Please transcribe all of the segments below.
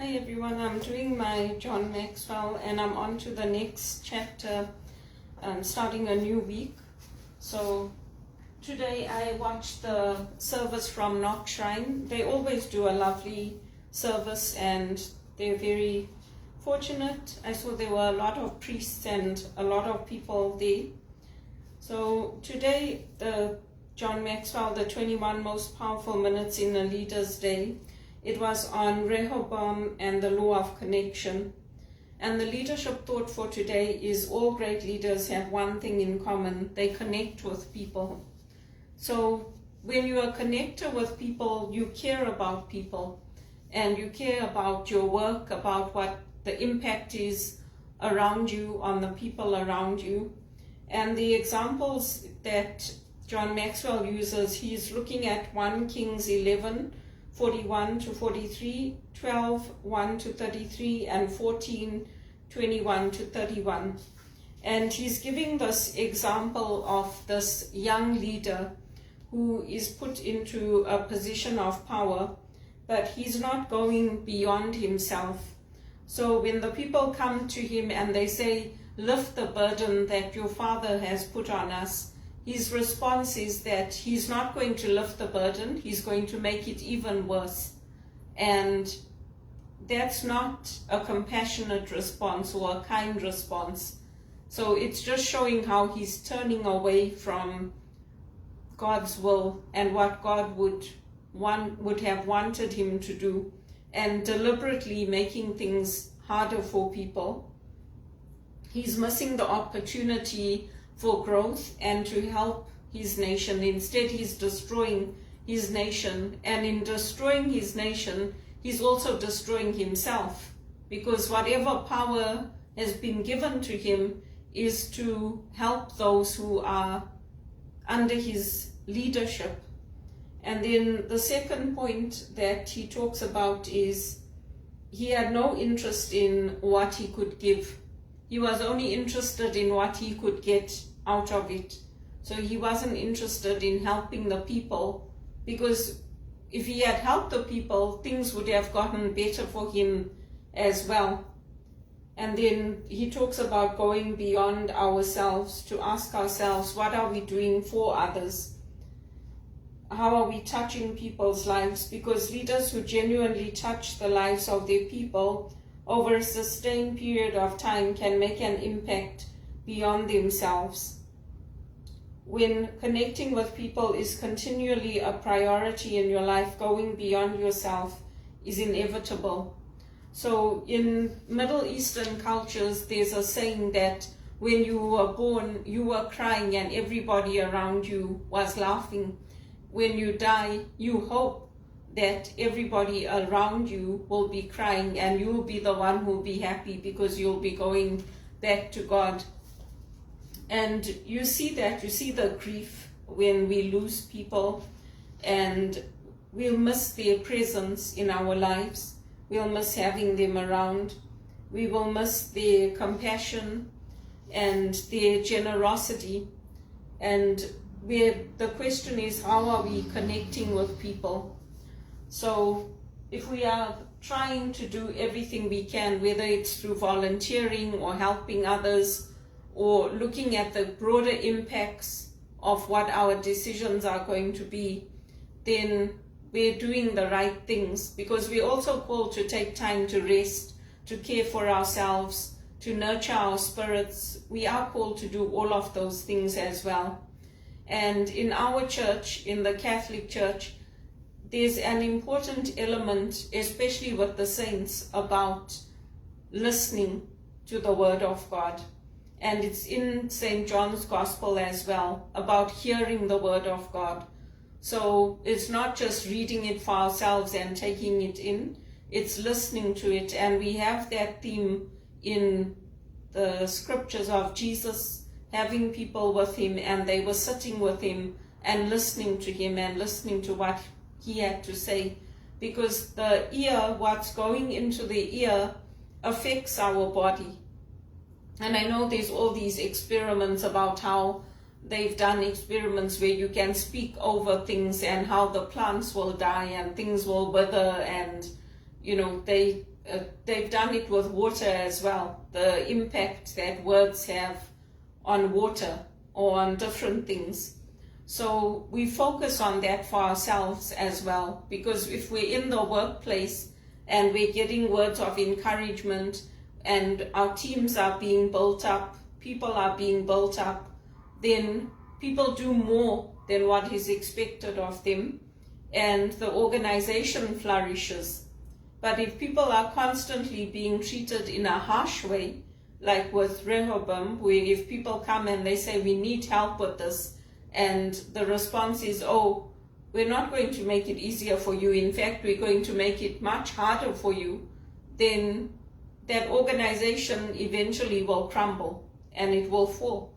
Hi everyone, I'm doing my John Maxwell and I'm on to the next chapter, starting a new week. So today I watched the service from Knox Shrine. They always do a lovely service and they're very fortunate. I saw there were a lot of priests and a lot of people there. So today the John Maxwell, the 21 most powerful minutes in a leader's day. It was on Rehoboam and the law of connection. And the leadership thought for today is all great leaders have one thing in common. They connect with people. So when you are a connector with people, you care about people and you care about your work, about what the impact is around you, on the people around you. And the examples that John Maxwell uses, he's looking at 1 Kings 11, 41 to 43, 12, 1 to 33, and 14, 21 to 31. And he's giving this example of this young leader who is put into a position of power, but he's not going beyond himself. So when the people come to him and they say, lift the burden that your father has put on us, his response is that he's not going to lift the burden, he's going to make it even worse. And that's not a compassionate response or a kind response. So it's just showing how he's turning away from God's will and what God would have wanted him to do, and deliberately making things harder for people. He's missing the opportunity for growth and to help his nation. Instead, he's destroying his nation, and in destroying his nation, he's also destroying himself, because whatever power has been given to him is to help those who are under his leadership. And then the second point that he talks about is he had no interest in what he could give. He was only interested in what he could get out of it. So he wasn't interested in helping the people, because if he had helped the people, things would have gotten better for him as well. And then he talks about going beyond ourselves to ask ourselves, what are we doing for others? How are we touching people's lives? Because leaders who genuinely touch the lives of their people over a sustained period of time can make an impact beyond themselves. When connecting with people is continually a priority in your life, going beyond yourself is inevitable. So in Middle Eastern cultures, there's a saying that when you were born, you were crying and everybody around you was laughing. When you die, you hope that everybody around you will be crying and you will be the one who will be happy because you'll be going back to God. And you see the grief when we lose people, and we'll miss their presence in our lives. We'll miss having them around. We will miss their compassion and their generosity. And the question is, how are we connecting with people? So if we are trying to do everything we can, whether it's through volunteering or helping others, or looking at the broader impacts of what our decisions are going to be, then we're doing the right things, because we're also called to take time to rest, to care for ourselves, to nurture our spirits. We are called to do all of those things as well. And in our church, in the Catholic Church, there's an important element, especially with the saints, about listening to the Word of God. And it's in St. John's Gospel as well, about hearing the Word of God. So it's not just reading it for ourselves and taking it in, it's listening to it. And we have that theme in the scriptures of Jesus having people with him, and they were sitting with him and listening to him and listening to what he had to say. Because the ear, what's going into the ear, affects our body. And I know there's all these experiments about how they've done experiments where you can speak over things and how the plants will die and things will wither, and they they've done it with water as well, the impact that words have on water or on different things. So we focus on that for ourselves as well, because if we're in the workplace and we're getting words of encouragement and our teams are being built up, people are being built up, then people do more than what is expected of them, and the organization flourishes. But if people are constantly being treated in a harsh way, like with Rehoboam, where if people come and they say, we need help with this, and the response is, oh, we're not going to make it easier for you, in fact, we're going to make it much harder for you, then that organization eventually will crumble and it will fall.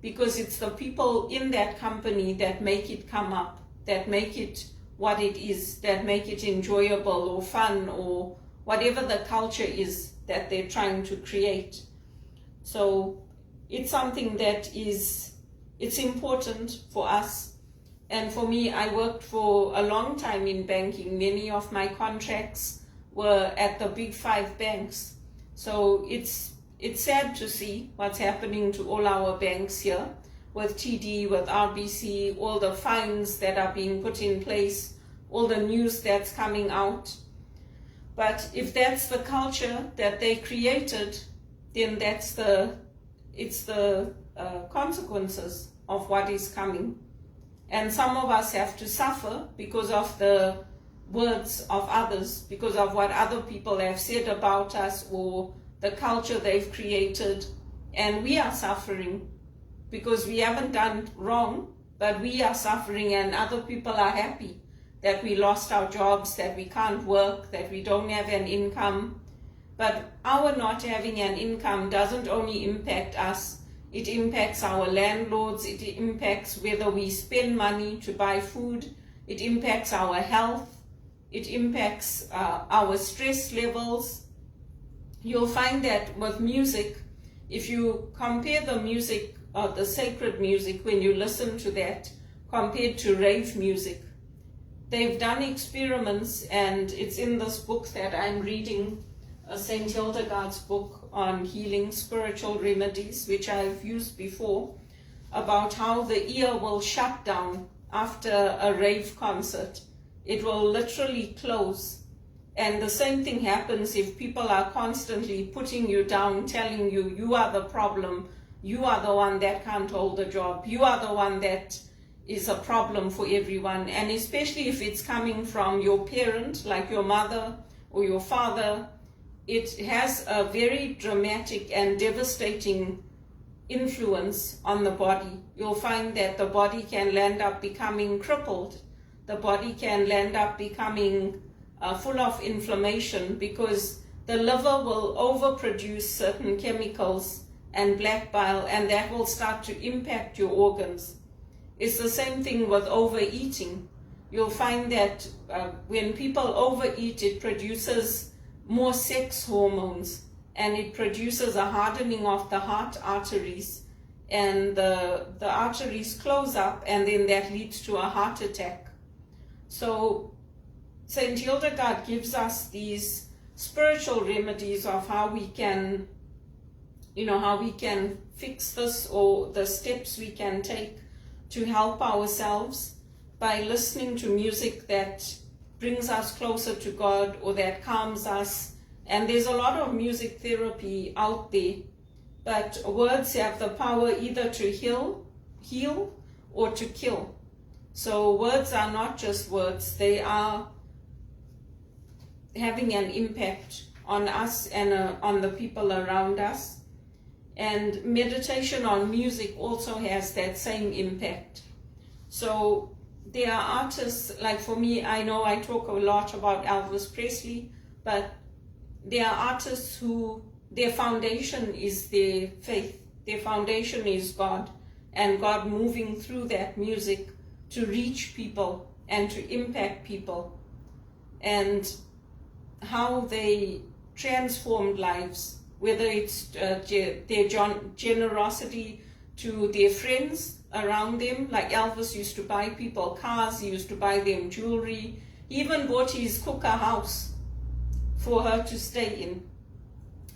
Because it's the people in that company that make it come up, that make it what it is, that make it enjoyable or fun or whatever the culture is that they're trying to create. So it's something that it's important for us. And for me, I worked for a long time in banking. Many of my contracts were at the big 5 banks. So it's sad to see what's happening to all our banks here, with TD, with RBC, all the fines that are being put in place, all the news that's coming out. But if that's the culture that they created, then it's the consequences of what is coming. And some of us have to suffer because of the words of others, because of what other people have said about us or the culture they've created. And we are suffering because we haven't done wrong, but we are suffering, and other people are happy that we lost our jobs, that we can't work, that we don't have an income. But our not having an income doesn't only impact us, it impacts our landlords, it impacts whether we spend money to buy food, it impacts our health, it impacts our stress levels. You'll find that with music, if you compare the music, the sacred music, when you listen to that, compared to rave music, they've done experiments, and it's in this book that I'm reading, St. Hildegard's book on healing, spiritual remedies, which I've used before, about how the ear will shut down after a rave concert. It will literally close. And the same thing happens if people are constantly putting you down, telling you, you are the problem, you are the one that can't hold a job, you are the one that is a problem for everyone. And especially if it's coming from your parent, like your mother or your father, it has a very dramatic and devastating influence on the body. You'll find that the body can end up becoming crippled. The body can end up becoming full of inflammation, because the liver will overproduce certain chemicals and black bile, and that will start to impact your organs. It's the same thing with overeating. You'll find that when people overeat, it produces more sex hormones, and it produces a hardening of the heart arteries, and the arteries close up, and then that leads to a heart attack. So St. Hildegard gives us these spiritual remedies of how we can, how we can fix this, or the steps we can take to help ourselves by listening to music that brings us closer to God or that calms us. And there's a lot of music therapy out there, but words have the power either to heal or to kill. So words are not just words, they are having an impact on us and on the people around us. And meditation on music also has that same impact. So there are artists, like for me, I know I talk a lot about Elvis Presley, but there are artists who their foundation is their faith, their foundation is God, and God moving through that music to reach people and to impact people, and how they transformed lives, whether it's their generosity to their friends around them. Like Elvis used to buy people cars, he used to buy them jewelry, he even bought his cook a house for her to stay in.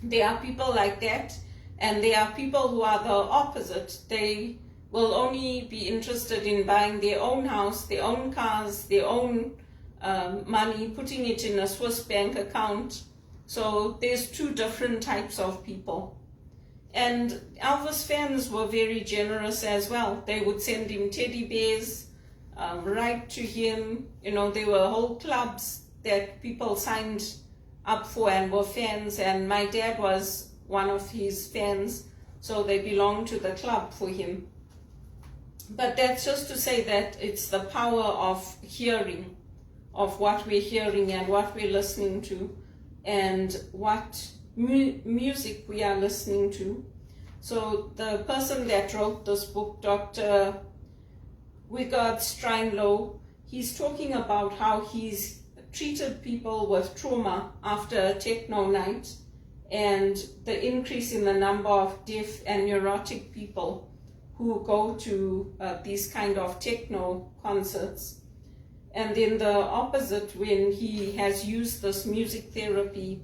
There are people like that, and there are people who are the opposite. They will only be interested in buying their own house, their own cars, their own money, putting it in a Swiss bank account. So there's two different types of people. And Elvis fans were very generous as well. They would send him teddy bears, write to him. You know, there were whole clubs that people signed up for and were fans, and my dad was one of his fans, so they belonged to the club for him. But that's just to say that it's the power of hearing, of what we're hearing and what we're listening to, and what music we are listening to. So the person that wrote this book, Dr. Wigard Streinlow, he's talking about how he's treated people with trauma after a techno night, and the increase in the number of deaf and neurotic people who go to these kind of techno concerts. And then the opposite, when he has used this music therapy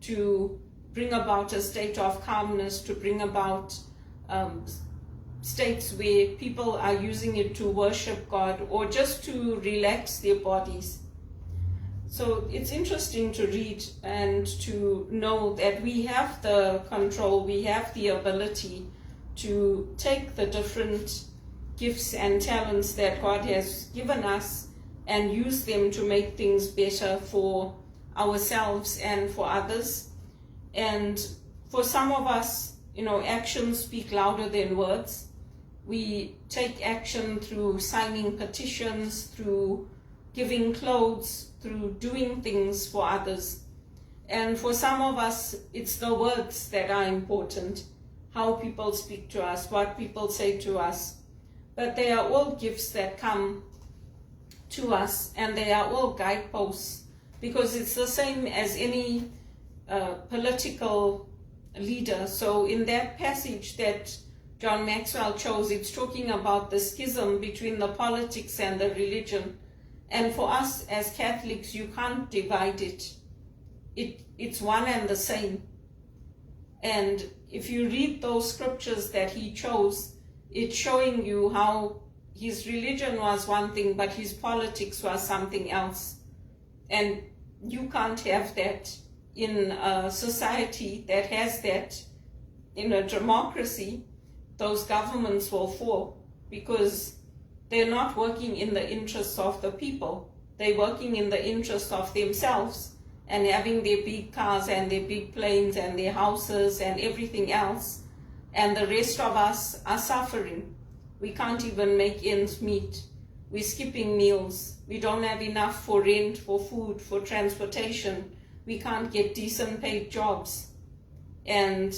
to bring about a state of calmness, to bring about states where people are using it to worship God or just to relax their bodies. So it's interesting to read and to know that we have the control, we have the ability to take the different gifts and talents that God has given us and use them to make things better for ourselves and for others. And for some of us, you know, actions speak louder than words. We take action through signing petitions, through giving clothes, through doing things for others. And for some of us, it's the words that are important, how people speak to us, what people say to us. But they are all gifts that come to us, and they are all guideposts, because it's the same as any political leader. So in that passage that John Maxwell chose, it's talking about the schism between the politics and the religion. And for us as Catholics, you can't divide it. It's one and the same. And if you read those scriptures that he chose, it's showing you how his religion was one thing, but his politics was something else. And you can't have that in a society that has that. In a democracy, those governments will fall because they're not working in the interests of the people. They're working in the interest of themselves and having their big cars and their big planes and their houses and everything else. And the rest of us are suffering. We can't even make ends meet. We're skipping meals. We don't have enough for rent, for food, for transportation. We can't get decent paid jobs. And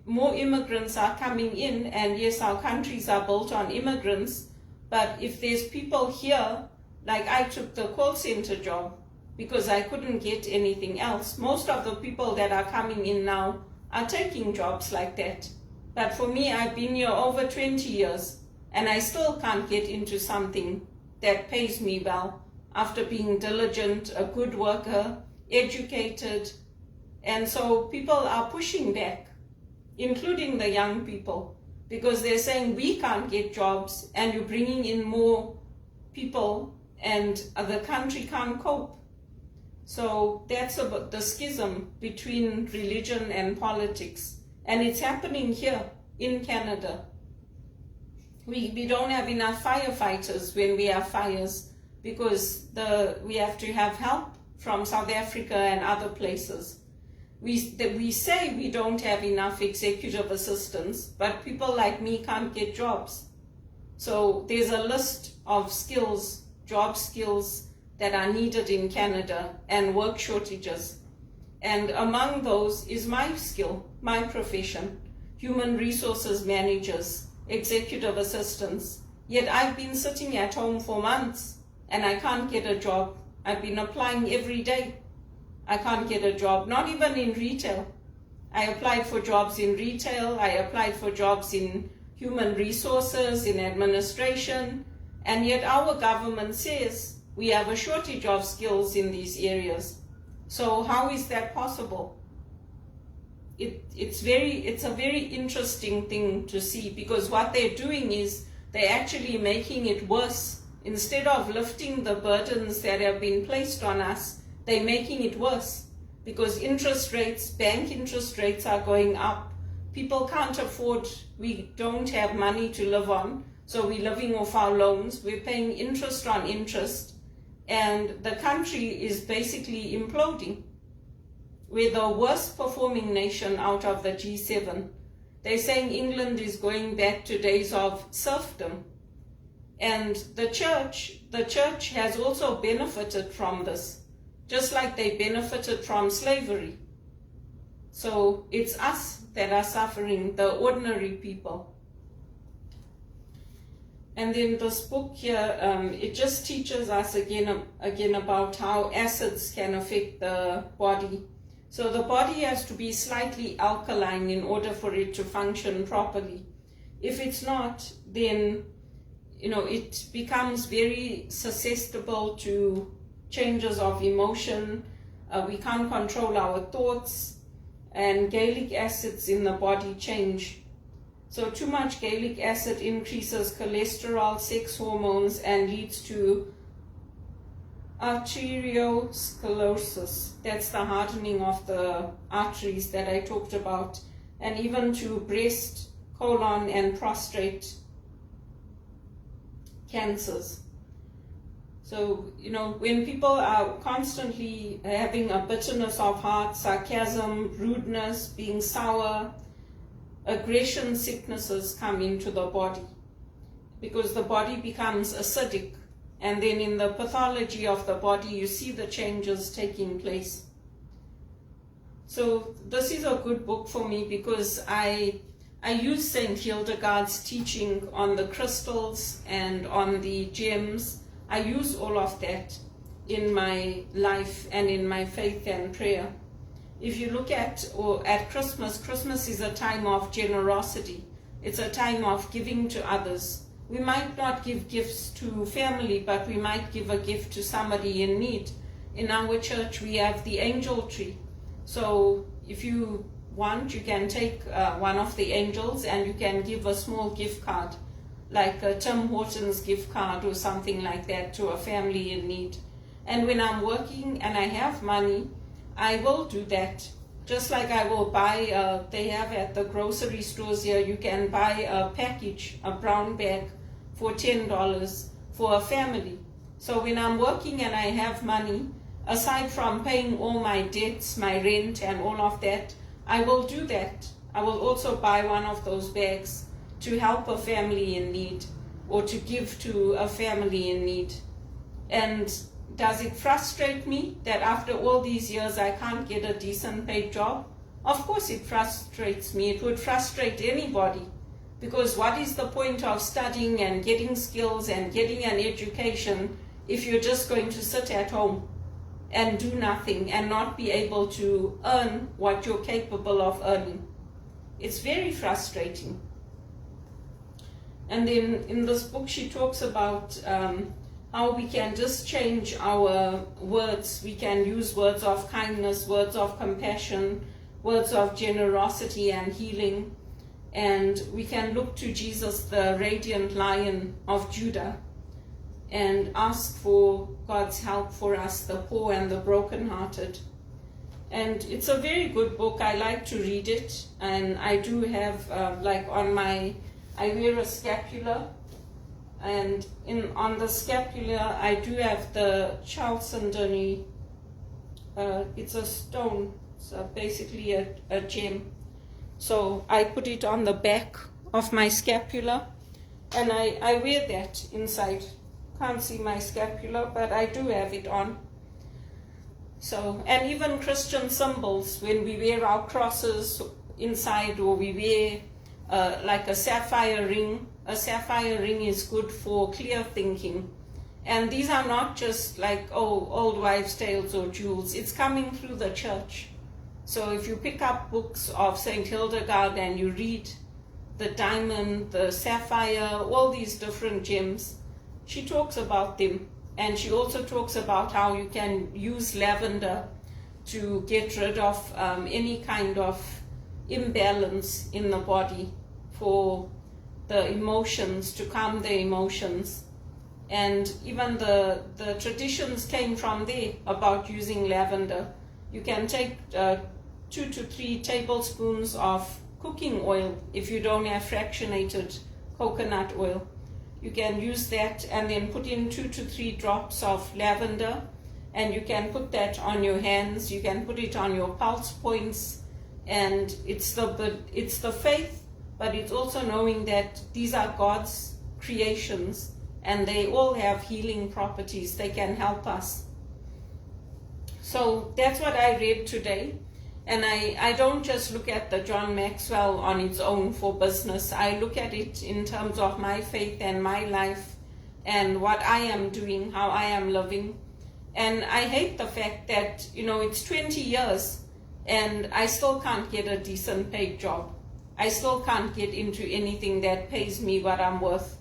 more immigrants are coming in, and yes, our countries are built on immigrants. But if there's people here, like I took the call center job because I couldn't get anything else. Most of the people that are coming in now are taking jobs like that. But for me, I've been here over 20 years and I still can't get into something that pays me well after being diligent, a good worker, educated. And so people are pushing back, including the young people, because they're saying we can't get jobs and you're bringing in more people and the country can't cope. So that's about the schism between religion and politics. And it's happening here in Canada. We don't have enough firefighters when we have fires because we have to have help from South Africa and other places. We say we don't have enough executive assistants, but people like me can't get jobs. So there's a list of skills, job skills that are needed in Canada and work shortages. And among those is my skill, my profession, human resources managers, executive assistants. Yet I've been sitting at home for months and I can't get a job. I've been applying every day. I can't get a job, not even in retail. I applied for jobs in retail, I applied for jobs in human resources, in administration, and yet our government says we have a shortage of skills in these areas. So how is that possible? It's a very interesting thing to see, because what they're doing is they're actually making it worse. Instead of lifting the burdens that have been placed on us, they're making it worse, because interest rates, bank interest rates are going up. People can't afford, we don't have money to live on, so we're living off our loans. We're paying interest on interest, and the country is basically imploding. We're the worst performing nation out of the G7. They're saying England is going back to days of serfdom. And the church has also benefited from this, just like they benefited from slavery. So it's us that are suffering, the ordinary people. And then this book here, it just teaches us again about how acids can affect the body. So the body has to be slightly alkaline in order for it to function properly. If it's not, then it becomes very susceptible to changes of emotion. We can't control our thoughts, and gallic acids in the body change. So too much gallic acid increases cholesterol, sex hormones, and leads to arteriosclerosis. That's the hardening of the arteries that I talked about, and even to breast, colon, and prostate cancers. So, when people are constantly having a bitterness of heart, sarcasm, rudeness, being sour, aggression, sicknesses come into the body, because the body becomes acidic. And then in the pathology of the body, you see the changes taking place. So this is a good book for me, because I use St. Hildegard's teaching on the crystals and on the gems. I use all of that in my life and in my faith and prayer. If you look at Christmas, Christmas is a time of generosity. It's a time of giving to others. We might not give gifts to family, but we might give a gift to somebody in need. In our church, we have the angel tree. So if you want, you can take one of the angels and you can give a small gift card, like a Tim Hortons gift card or something like that, to a family in need. And when I'm working and I have money, I will do that. Just like I will buy, they have at the grocery stores here, you can buy a package, a brown bag, for $10 for a family. So when I'm working and I have money, aside from paying all my debts, my rent and all of that, I will do that. I will also buy one of those bags to help a family in need, or to give to a family in need. And does it frustrate me that after all these years I can't get a decent paid job? Of course it frustrates me. It would frustrate anybody. Because what is the point of studying and getting skills and getting an education if you're just going to sit at home and do nothing and not be able to earn what you're capable of earning? It's very frustrating. And then in this book she talks about how we can just change our words. We can use words of kindness, words of compassion, words of generosity and healing. And we can look to Jesus, the radiant Lion of Judah, and ask for God's help for us, the poor and the brokenhearted. And it's a very good book. I like to read it. And I do have, I wear a scapular. And on the scapular, I do have the chalcedony. It's a stone. It's basically a gem. So I put it on the back of my scapula, and I wear that inside. Can't see my scapula, but I do have it on. So, and even Christian symbols, when we wear our crosses inside, or we wear like a sapphire ring. A sapphire ring is good for clear thinking. And these are not just like, old wives' tales or jewels. It's coming through the church. So if you pick up books of St. Hildegard and you read the diamond, the sapphire, all these different gems, she talks about them. And she also talks about how you can use lavender to get rid of any kind of imbalance in the body, for the emotions, to calm the emotions. And even the traditions came from there about using lavender. You can take 2 to 3 tablespoons of cooking oil if you don't have fractionated coconut oil. You can use that and then put in 2 to 3 drops of lavender, and you can put that on your hands, you can put it on your pulse points, and it's the faith, but it's also knowing that these are God's creations and they all have healing properties. They can help us. So that's what I read today. And I don't just look at the John Maxwell on its own for business. I look at it in terms of my faith and my life and what I am doing, how I am living. And I hate the fact that, it's 20 years and I still can't get a decent paid job. I still can't get into anything that pays me what I'm worth.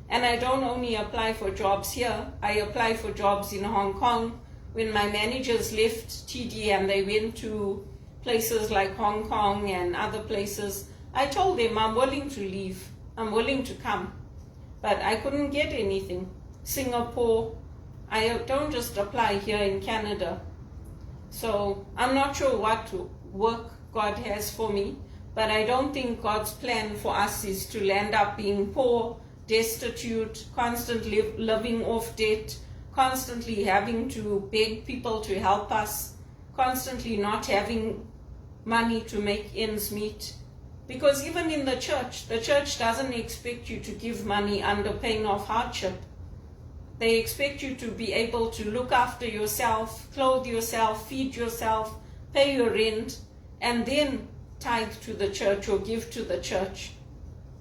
And I don't only apply for jobs here, I apply for jobs in Hong Kong. When my managers left TD and they went to places like Hong Kong and other places, I told them I'm willing to leave, I'm willing to come. But I couldn't get anything. Singapore, I don't just apply here in Canada. So I'm not sure what work God has for me, but I don't think God's plan for us is to land up being poor, destitute, constantly living off debt, constantly having to beg people to help us, constantly not having money to make ends meet. Because even in the church doesn't expect you to give money under pain of hardship. They expect you to be able to look after yourself, clothe yourself, feed yourself, pay your rent, and then tithe to the church or give to the church.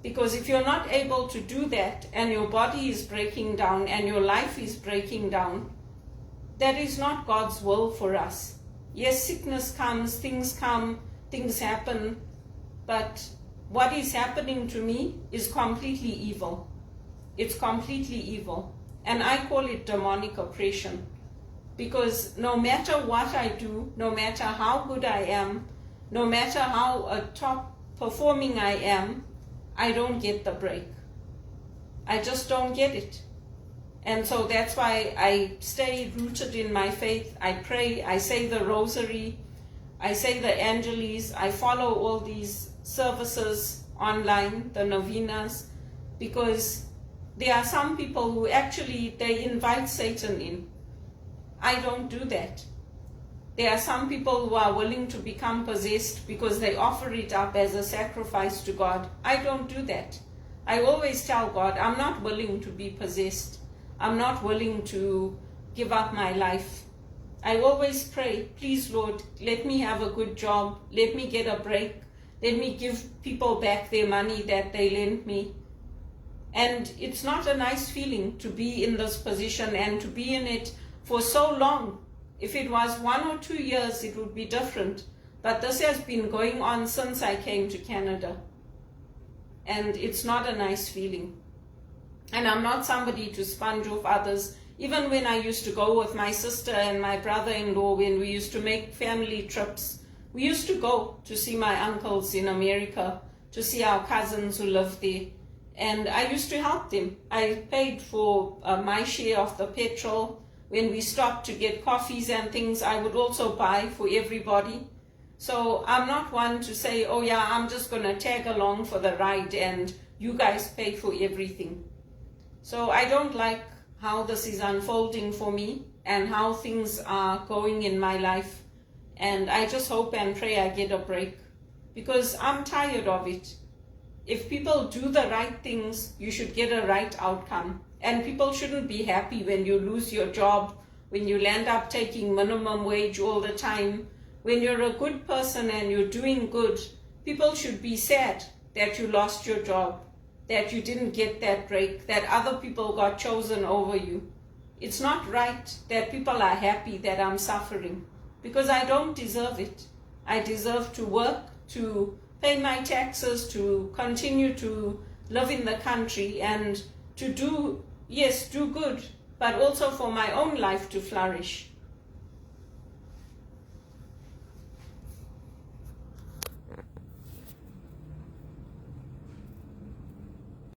Because if you're not able to do that and your body is breaking down and your life is breaking down, that is not God's will for us. Yes, sickness comes, things come, things happen, but what is happening to me is completely evil. It's completely evil. And I call it demonic oppression. Because no matter what I do, no matter how good I am, no matter how top performing I am, I don't get the break. I just don't get it. And so that's why I stay rooted in my faith. I pray, I say the rosary, I say the Angeles, I follow all these services online, the novenas, because there are some people who actually, they invite Satan in. I don't do that. There are some people who are willing to become possessed because they offer it up as a sacrifice to God. I don't do that. I always tell God, I'm not willing to be possessed. I'm not willing to give up my life. I always pray, please Lord, let me have a good job. Let me get a break. Let me give people back their money that they lent me. And it's not a nice feeling to be in this position and to be in it for so long. If it was 1 or 2 years, it would be different. But this has been going on since I came to Canada. And it's not a nice feeling. And I'm not somebody to sponge off others. Even when I used to go with my sister and my brother-in-law, when we used to make family trips, we used to go to see my uncles in America, to see our cousins who lived there. And I used to help them. I paid for my share of the petrol. When we stopped to get coffees and things, I would also buy for everybody. So I'm not one to say, oh yeah, I'm just going to tag along for the ride and you guys pay for everything. So I don't like how this is unfolding for me and how things are going in my life. And I just hope and pray I get a break, because I'm tired of it. If people do the right things, you should get a right outcome. And people shouldn't be happy when you lose your job, when you land up taking minimum wage all the time. When you're a good person and you're doing good, people should be sad that you lost your job, that you didn't get that break, that other people got chosen over you. It's not right that people are happy that I'm suffering, because I don't deserve it. I deserve to work, to pay my taxes, to continue to live in the country and to do good, but also for my own life to flourish.